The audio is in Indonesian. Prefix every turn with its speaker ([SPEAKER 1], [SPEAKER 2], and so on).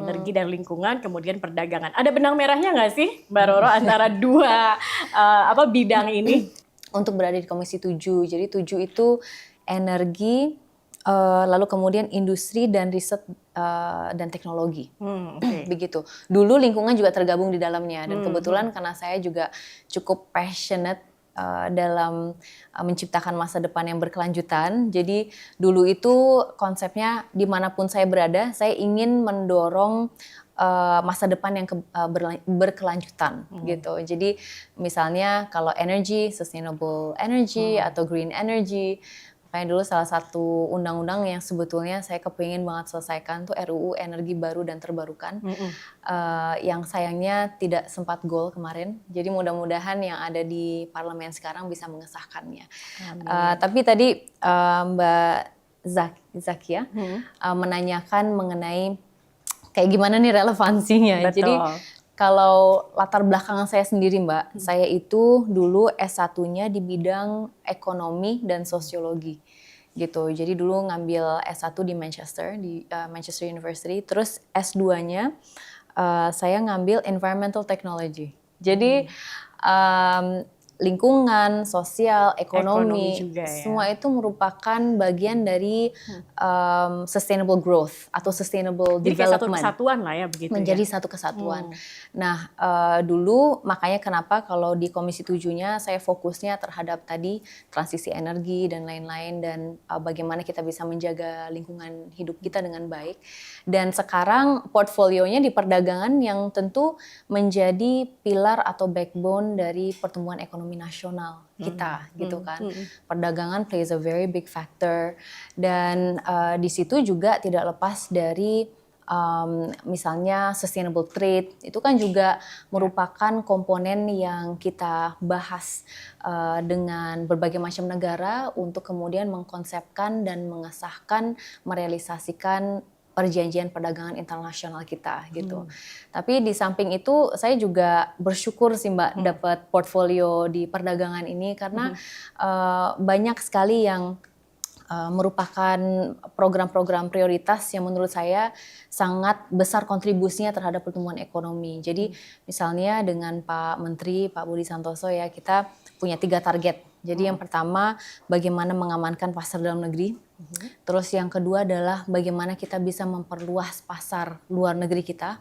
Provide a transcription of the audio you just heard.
[SPEAKER 1] energi dan lingkungan, kemudian perdagangan. Ada benang merahnya nggak sih, Mbak Roro, antara dua bidang ini?
[SPEAKER 2] Untuk berada di Komisi 7, jadi 7 itu energi, lalu kemudian industri dan riset dan teknologi. Begitu. Dulu lingkungan juga tergabung di dalamnya, dan kebetulan karena saya juga cukup passionate dalam menciptakan masa depan yang berkelanjutan. Jadi dulu itu konsepnya dimanapun saya berada, saya ingin mendorong masa depan yang berkelanjutan gitu. Jadi misalnya kalau energy, sustainable energy atau green energy. Makanya dulu salah satu undang-undang yang sebetulnya saya kepingin banget selesaikan tuh RUU Energi Baru dan Terbarukan. Yang sayangnya tidak sempat goal kemarin. Jadi mudah-mudahan yang ada di parlemen sekarang bisa mengesahkannya. Tapi tadi Mbak Zakia menanyakan mengenai kayak gimana nih relevansinya.
[SPEAKER 1] Betul.
[SPEAKER 2] Jadi kalau latar belakang saya sendiri Mbak, saya itu dulu S1-nya di bidang ekonomi dan sosiologi gitu. Jadi dulu ngambil S1 di Manchester, di Manchester University. Terus S2-nya saya ngambil environmental technology. Jadi lingkungan, sosial, ekonomi
[SPEAKER 1] juga,
[SPEAKER 2] semua itu merupakan bagian dari sustainable growth atau sustainable
[SPEAKER 1] jadi
[SPEAKER 2] development.
[SPEAKER 1] Jadi satu kesatuan lah ya begitu.
[SPEAKER 2] Menjadi satu kesatuan. Nah dulu makanya kenapa kalau di Komisi 7-nya saya fokusnya terhadap tadi transisi energi dan lain-lain, dan bagaimana kita bisa menjaga lingkungan hidup kita dengan baik. Dan sekarang portfolionya di perdagangan yang tentu menjadi pilar atau backbone dari pertumbuhan ekonomi nasional kita gitu kan. Perdagangan plays a very big factor, dan di situ juga tidak lepas dari misalnya sustainable trade, itu kan juga merupakan komponen yang kita bahas dengan berbagai macam negara untuk kemudian mengkonsepkan dan mengesahkan, merealisasikan perjanjian perdagangan internasional kita gitu. Tapi di samping itu saya juga bersyukur sih Mbak dapat portfolio di perdagangan ini, karena banyak sekali yang merupakan program-program prioritas yang menurut saya sangat besar kontribusinya terhadap pertumbuhan ekonomi. Jadi misalnya dengan Pak Menteri, Pak Budi Santoso ya, kita punya 3 target. Jadi yang pertama bagaimana mengamankan pasar dalam negeri. Terus yang kedua adalah bagaimana kita bisa memperluas pasar luar negeri kita.